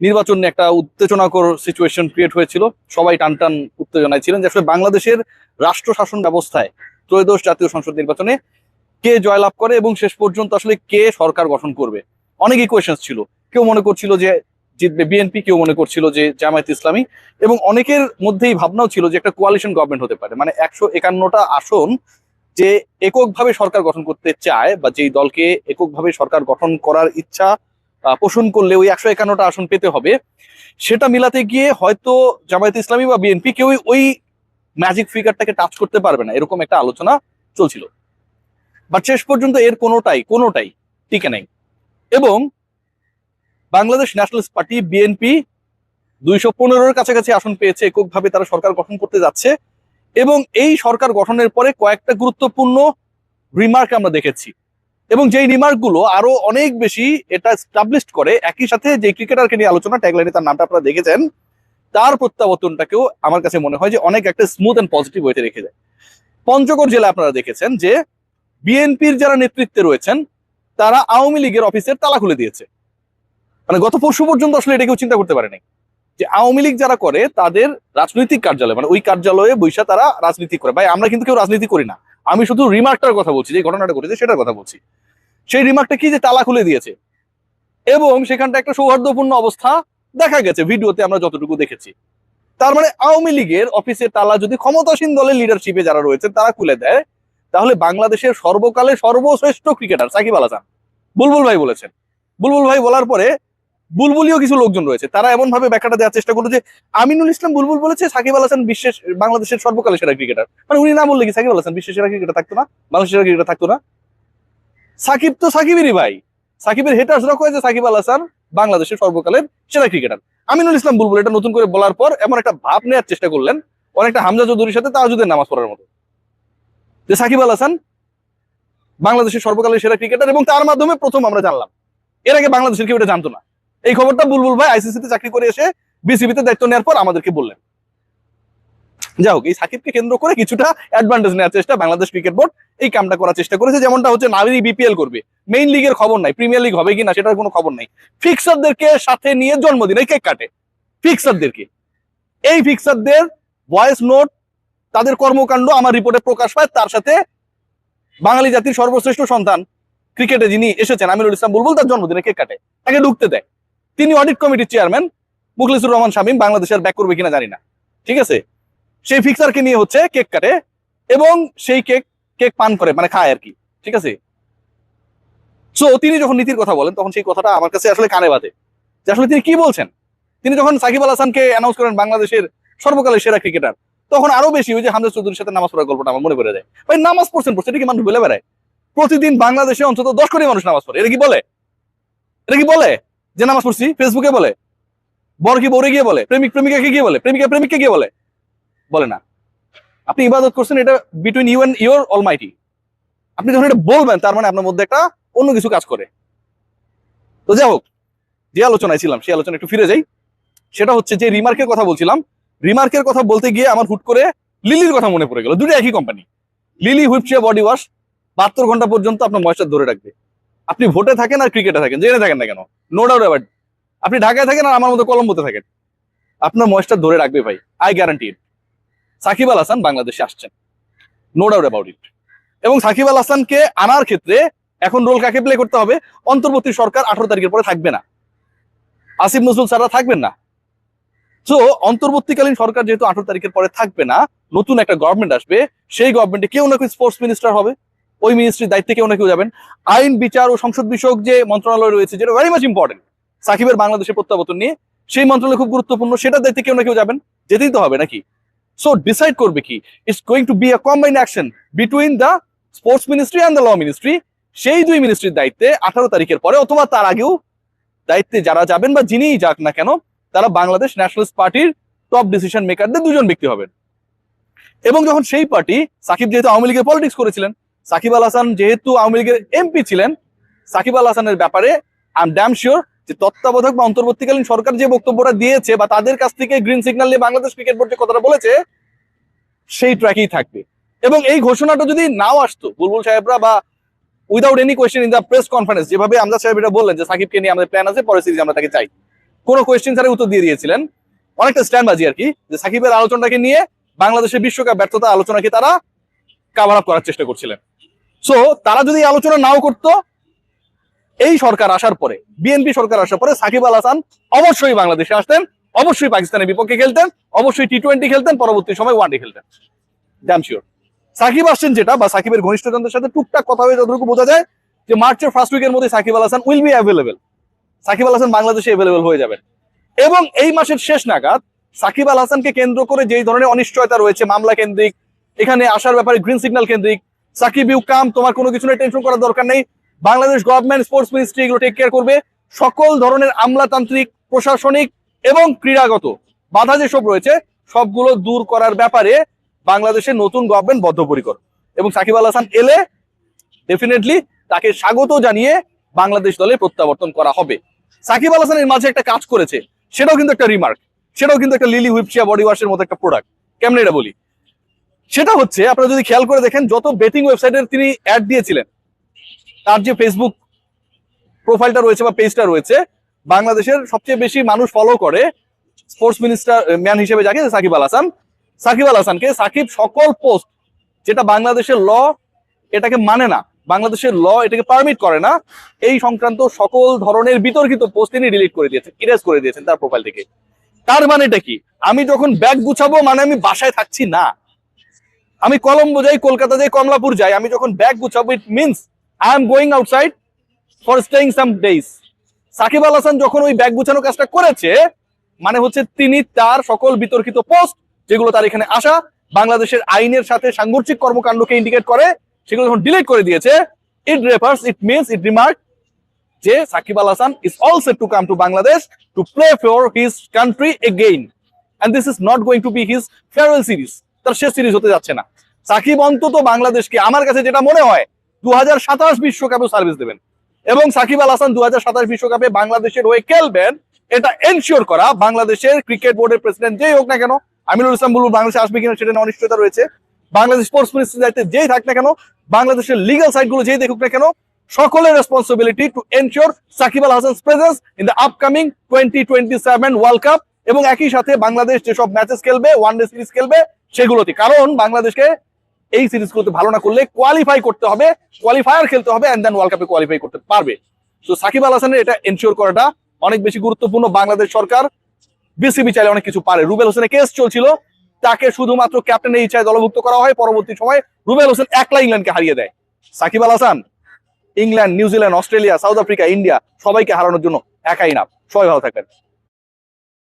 নির্বাচন নিয়ে একটা উত্তেজনাকর সিচুয়েশন ক্রিয়েট হয়েছিল। সবাই টান টান উত্তেজনায় ছিলেন যে আসলে বাংলাদেশের রাষ্ট্র শাসন ব্যবস্থায় ত্রয়োদশ জাতীয় সংসদ নির্বাচনে কে জয়লাভ করে এবং শেষ পর্যন্ত আসলে কে সরকার গঠন করবে। অনেক ইকুয়েশন ছিল। কেউ মনে করছিল যে জিতবে বিএনপি, কেউ মনে করছিল যে জামায়াত ইসলামী, এবং অনেকের মধ্যেই ভাবনাও ছিল যে একটা কোয়ালিশন গভর্নমেন্ট হতে পারে, মানে 151টা আসন যে এককভাবে সরকার গঠন করতে চায় বা যেই দলকে এককভাবে সরকার গঠন করার ইচ্ছা পোষণ করলে ওই 151টা আসন পেতে হবে, সেটা মিলাতে গিয়ে হয়তো জামায়াত ইসলামী বা বিএনপি কেউই ওই ম্যাজিক ফিগারটাকে টাচ করতে পারবে না, এরকম একটা আলোচনা চলছিল। বাট শেষ পর্যন্ত এর কোনোটাই টিকে নাই, এবং বাংলাদেশ ন্যাশনালিস্ট পার্টি বিএনপি 215-এর কাছাকাছি আসন পেয়েছে, এককভাবে তারা সরকার গঠন করতে যাচ্ছে। এবং এই সরকার গঠনের পরে কয়েকটা গুরুত্বপূর্ণ রিমার্ক আমরা দেখেছি, এবং যেই রিমার্ক গুলো আরো অনেক বেশি এটা এস্টাবলিশ করে। একই সাথে যে ক্রিকেটারকে নিয়ে আলোচনা, ট্যাগলাইনে তার নামটা আপনারা দেখেছেন, তার প্রত্যাবর্তনটাকেও আমার কাছে মনে হয় যে অনেক একটা স্মুথ এন্ড পজিটিভ ওয়েতে রেখে যায়। পঞ্চগড় জেলায় আপনারা দেখেছেন যে বিএনপির যারা নেতৃত্বে রয়েছেন তারা আওয়ামী লীগের অফিসের তালা খুলে দিয়েছে। মানে গত পরশু পর্যন্ত আসলে এটা কেউ চিন্তা করতে পারেনি যে আওয়ামী লীগ যারা করে তাদের রাজনৈতিক কার্যালয়, মানে ওই কার্যালয়ে বৈশা তারা রাজনীতি করে। ভাই, আমরা কিন্তু কেউ রাজনীতি করি না, আমি শুধু রিমার্কটার কথা বলছি, যে ঘটনাটা ঘটেছে সেটার কথা বলছি। সেই রিমার্কটা কি, যে তালা খুলে দিয়েছে, এবং সেখানটা একটা সৌহার্দ্যপূর্ণ অবস্থা দেখা গেছে ভিডিওতে আমরা যতটুকু দেখেছি। তার মানে আওয়ামী লীগের অফিসের তালা যদি ক্ষমতাসীন দলের লিডারশিপে যারা রয়েছে তারা খুলে দেয়, তাহলে বাংলাদেশের সর্বকালের সর্বশ্রেষ্ঠ ক্রিকেটার সাকিব আল হাসান, বুলবুল ভাই বলেছেন। বুলবুল ভাই বলার পরে বুলবুলিও কিছু লোকজন রয়েছে, তারা এমন ভাবে ব্যাখ্যাটা দেওয়ার চেষ্টা করলো যে আমিনুল ইসলাম বুলবুল বলেছে সাকিব আল হাসান বাংলাদেশের সর্বকালের সেরা ক্রিকেটার। মানে উনি না বললে কি সাকিব আল হাসান বিশ্বের সেরা ক্রিকেটার থাকতো না, বাংলাদেশের সেরা ক্রিকেটার থাকতো না? সাকিব তো সাকিবেরই ভাই। সাকিবের হেটার্সরা কয় যে সাকিব আল হাসান বাংলাদেশের সর্বকালের সেরা ক্রিকেটার। আমিনুল ইসলাম বুলবুল এটা নতুন করে বলার পর এমন একটা ভাব নেওয়ার চেষ্টা করলেন, অনেকটা হামজা চৌধুরীর সাথে তাহাজুদের নামাজ পড়ার মতো, যে সাকিব আল হাসান বাংলাদেশের সর্বকালের সেরা ক্রিকেটার, এবং তার মাধ্যমে প্রথম আমরা জানলাম। এর আগে বাংলাদেশের কেউ এটা জানতো না। এই খবরটা বুলবুল ভাই আইসিসিতে চাকরি করে এসে বিসিবিতে দায়িত্ব নেওয়ার পর আমাদেরকে বললেন। যাই হোক, এই সাকিবকে কেন্দ্র করে কিছুটা অ্যাডভান্টেজ নেওয়ার চেষ্টা বাংলাদেশ ক্রিকেট বোর্ড এই কামটা করার চেষ্টা করেছে। যেমনটা হচ্ছে নারী বিপিএল করবে, মেইন লিগের খবর নাই, প্রিমিয়ার লিগ হবে কিনা সেটার কোনো খবর নাই, ফিক্সারদেরকে সাথে নিয়ে জন্মদিনে কেক কাটে ফিক্সারদেরকে। এই ফিক্সারদের ভয়েস নোট, তাদের কর্মকাণ্ড আমার রিপোর্টে প্রকাশ পায়, তার সাথে বাঙালি জাতির সর্বশ্রেষ্ঠ সন্তান ক্রিকেটে যিনি এসেছেন আমিনুল ইসলাম বুলবুল, তার জন্মদিনে কেক কাটে, তাকে ঢুকতে দেয়। তিনি অডিট কমিটির চেয়ারম্যান, মুখলিসুর রহমান শামীম, বাংলাদেশের ব্যাক করবে কিনা জানি না, ঠিক আছে। সেই ফিক্সারকে নিয়ে হচ্ছে কেক কাটে, এবং সেই কেক পান করে, মানে খায় আর কি, ঠিক আছে। সো তিনি যখন নীতির কথা বলেন তখন সেই কথাটা আমার কাছে আসলে কানে বাজে, যে আসলে তিনি কি বলছেন। তিনি যখন সাকিব আল হাসানকে অ্যানাউন্স করেন বাংলাদেশের সর্বকালের সেরা ক্রিকেটার, তখন আরো বেশি ওই যে হামজা চৌধুরীর সাথে নামাজ পড়ার গল্পটা আমার মনে পড়ে যায়। ভাই, নামাজ পড়ছেন এটা কি মানুষ বলে বেড়ায়? প্রতিদিন বাংলাদেশে অন্তত 10 কোটি মানুষ নামাজ পড়ে, এটা কি বলে? এটা কি বলে যে নামাজ পড়ছি? ফেসবুকে বলে, বর কি বউরে গিয়ে বলে, প্রেমিক প্রেমিকাকে গিয়ে বলে, প্রেমিকা প্রেমিককে গিয়ে বলে? বলে না। আপনি ইবাদত করছেন, এটা between you and your almighty. আপনি যখন এটা বলবেন তার মানে আপনার মধ্যে একটা অন্য কিছু কাজ করে। তো যাই হোক, যে আলোচনায় ছিলাম সেই আলোচনা একটু ফিরে যাই। সেটা হচ্ছে যে রিমার্কের কথা বলছিলাম, রিমার্কের কথা বলতে গিয়ে আমার হুট করে লিলির কথা মনে পড়ে গেল। দুটো একই কোম্পানি, লিলি হুইপশিয়া বডি ওয়াশ 72 ঘন্টা পর্যন্ত আপনার ময়েশ্চার ধরে রাখবে। আপনি ভোটে থাকেন আর ক্রিকেটে থাকেন, জেনে থাকেন না কেন, নো ডাউট অ্যাবাউট, আপনি ঢাকায় থাকেন আর আমার মতো কলম্বোতে থাকেন, আপনার ময়েশ্চার ধরে রাখবে ভাই, আই গ্যারান্টি ইট। সাকিব আল হাসান বাংলাদেশে আসছেন, নো ডাউট অ্যাবাউট ইট। এবং সাকিব আল হাসানকে আনার ক্ষেত্রে এখন রোল কাকে প্লে করতে হবে? অন্তর্বর্তী সরকার 18 তারিখের পরে থাকবে না, আসিফ নজরুল স্যাররা থাকবেন না। তো অন্তর্বর্তীকালীন সরকার যেহেতু 18 তারিখের পরে থাকবে না, নতুন একটা গভর্নমেন্ট আসবে, সেই গভর্নমেন্টে কেউ না কেউ স্পোর্টস মিনিস্টার হবে, ওই মিনিস্ট্রির দায়িত্বে কেউ না কেউ যাবেন। আইন বিচার ও সংসদ বিষয়ক যে মন্ত্রণালয় রয়েছে, যেটা ভেরি মাচ ইম্পর্টেন্ট সাকিবের বাংলাদেশের প্রত্যাবর্তন নিয়ে, সেই মন্ত্রণালয় খুব গুরুত্বপূর্ণ, সেটার দায়িত্বে কেউ না কেউ যাবেন, যেতেই তো হবে নাকি। সো ডিসাইড করবে কি, it's going to be a combined action between the sports ministry and the law ministry. সেই দুই মিনিস্ট্রির দায়িত্বে 18 তারিখের পরে অথবা তার আগেও দায়িত্বে যারা যাবেন বা যিনিই যাক না কেন, তারা বাংলাদেশ ন্যাশনালিস্ট পার্টির টপ ডিসিশন মেকারদের দুজন ব্যক্তি হবেন। এবং যখন সেই পার্টি, সাকিব যেহেতু আওয়ামী লীগের পলিটিক্স করেছিলেন, সাকিব আল হাসান যেহেতু আওয়ামী লীগের এমপি ছিলেন, সাকিব আল হাসানের ব্যাপারে আই এম ড্যাম শিওর যে তত্ত্বাবধায়ক বা অন্তর্বর্তীকালীন সরকার যে বক্তব্যটা দিয়েছে বা তাদের কাছ থেকে গ্রিন সিগন্যাল নিয়ে বাংলাদেশ ক্রিকেট বোর্ড যে কথাটা বলেছে, সেই ট্র্যাকেই থাকবে। এবং এই ঘোষণাটা যদি নাও আসতো বুলবুল সাহেবরা বা without any question in the press conference, যেভাবে আমজাদ সাহেব এটা বললেন যে সাকিবকে নিয়ে আমাদের প্ল্যান আছে, পরের সিরিজ আমরা তাকে চাই, কোনো কোয়েশ্চেন ছাড়াই উত্তর দিয়ে দিয়েছিলেন, অনেকটা স্ট্যান্ডবাজি আর কি, যে সাকিবের আলোচনাটাকে নিয়ে বাংলাদেশের বিশ্বকাপ ব্যর্থতা আলোচনাকে তারা কাভার আপ করার চেষ্টা করছিলেন। সো তারা যদি এই আলোচনা নাও করতো, এই সরকার আসার পরে, বিএনপি সরকার আসার পরে সাকিব আল হাসান অবশ্যই বাংলাদেশে আসতেন, অবশ্যই পাকিস্তানের বিপক্ষে খেলতেন, অবশ্যই টি-20 খেলতেন, পরবর্তী সময় ওয়ানডে খেলতেন, ড্যাম শিওর। সাকিব আসছেন যেটা, বা সাকিবের ঘনিষ্ঠজনদের সাথে টুকটাক কথা হয়ে যতটুকু বোঝা যায় যে মার্চের ফার্স্ট উইকের মধ্যে Shakib Al Hasan will be available, Shakib Al Hasan বাংলাদেশে অ্যাভেলেবেল হয়ে যাবেন। এবং এই মাসের শেষ নাগাদ সাকিব আল হাসানকে কেন্দ্র করে যেই ধরনের অনিশ্চয়তা রয়েছে, মামলা কেন্দ্রিক, এখানে আসার ব্যাপারে গ্রিন সিগন্যাল কেন্দ্রিক, সাকিব ইউ কাম, তোমার কোনো কিছু নিয়ে টেনশন করার দরকার নেই, বাংলাদেশ গভর্নমেন্ট, স্পোর্টস মিনিস্ট্রি এগুলো টেক কেয়ার করবে, সকল ধরনের আমলাতান্ত্রিক, প্রশাসনিক এবং ক্রীড়াগত বাধা যেসব রয়েছে সবগুলো দূর করার ব্যাপারে বাংলাদেশের নতুন গভর্নমেন্ট বদ্ধপরিকর। এবং সাকিব আল হাসান এলে ডেফিনেটলি তাকে স্বাগত জানিয়ে বাংলাদেশ দলে প্রত্যাবর্তন করা হবে। সাকিব আল হাসান এর মাঝে একটা কাজ করেছে, সেটাও কিন্তু একটা রিমার্ক, সেটাও কিন্তু একটা লিলি হুইপচিয়া বডি ওয়াশের মতো একটা প্রোডাক্ট। কেমন এটা বলি, সেটা হচ্ছে আপনারা যদি খেয়াল করে দেখেন, যত বেটিং ওয়েবসাইটের তিনি অ্যাড দিয়েছিলেন, তার যে ফেসবুক প্রোফাইলটা রয়েছে বা পেজটা রয়েছে, বাংলাদেশের সবচেয়ে বেশি মানুষ ফলো করে স্পোর্টস মিনিস্টার ম্যান হিসেবে যাকে সাকিব আল হাসান। সাকিব আল হাসানকে সাকিব সকল পোস্ট, যেটা বাংলাদেশের ল এটাকে মানে না, বাংলাদেশের ল এটাকে পারমিট করে না, এই সংক্রান্ত সকল ধরনের বিতর্কিত পোস্ট তিনি ডিলিট করে দিয়েছেন, ইরেজ করে দিয়েছেন তার প্রোফাইল থেকে। তার মানেটা কি, আমি যখন ব্যাগ গুছাবো মানে আমি বাসায় থাকছি না, আমি কলম্বো যাই, কলকাতা যাই, কমলাপুর যাই, আমি যখন ব্যাগ গুছাবো it means I am going outside for staying some days. Shakib Al Hasan যখন ওই ব্যাগ গুছানো কাজটা করেছে, মানে হচ্ছে তিনি তার সকল বিতর্কিত পোস্ট, যেগুলো তার এখানে আসা বাংলাদেশের আইনের সাথে সাংঘর্ষিক কর্মকাণ্ডকে ইন্ডিকেট করে, সেগুলো যখন ডিলিট করে দিয়েছে, it refers, it means, it remark যে Shakib Al Hasan is all set to come to Bangladesh to play for his country again, and this is not going to be his farewell series, তার শেষ সিরিজ হতে যাচ্ছে না। সাকিব অন্তত বাংলাদেশকে, আমার কাছে যেটা মনে হয়, 2027 বিশ্বকাপে সার্ভিস দেবেন, এবং সাকিব আল হাসান 2027 বিশ্বকাপে বাংলাদেশের হয়ে খেলবেন, এটা এনশিওর করা বাংলাদেশের ক্রিকেট বোর্ডের প্রেসিডেন্ট যেই হোক না কেন, আমিনুল ইসলাম বুলবুল বাংলাদেশে আসবে কিনা সেটা নিয়ে অনিশ্চয়তা রয়েছে, বাংলাদেশ স্পোর্টস মিনিস্ট্রি দায়িত্বে যেই থাক না কেন, বাংলাদেশের লিগাল সাইড গুলো যেই দেখুক না কেন, সকলের responsibility to ensure Shakib Al Hasan's presence in the upcoming 2027 world cup, এবং একই সাথে বাংলাদেশ যেসব ম্যাচেস খেলবে, ওয়ানডে সিরিজ খেলবে সেগুলোতে, কারণ বাংলাদেশকে এই সিরিজগুলোতে ভালো না করলে কোয়ালিফাই করতে হবে, কোয়ালিফায়ার খেলতে হবে, এন্ড দেন ওয়ার্ল্ড কাপে কোয়ালিফাই করতে পারবে। তো সাকিব আল হাসানের এটা এনশিওর করাটা অনেক বেশি গুরুত্বপূর্ণ। বাংলাদেশ সরকার, বিসিবি চাইলে অনেক কিছু পারে। রুবেল হোসেনের কেস চলছিল, তাকে শুধুমাত্র ক্যাপ্টেনের ইচ্ছায় দলভুক্ত করা হয়, পরবর্তী সময় রুবেল হোসেন একলা ইংল্যান্ডকে হারিয়ে দেয়। Shakib Al Hasan England, New Zealand, Australia, South Africa, India সবাইকে হারানোর জন্য একাই না। সবাই ভালো থাকবেন।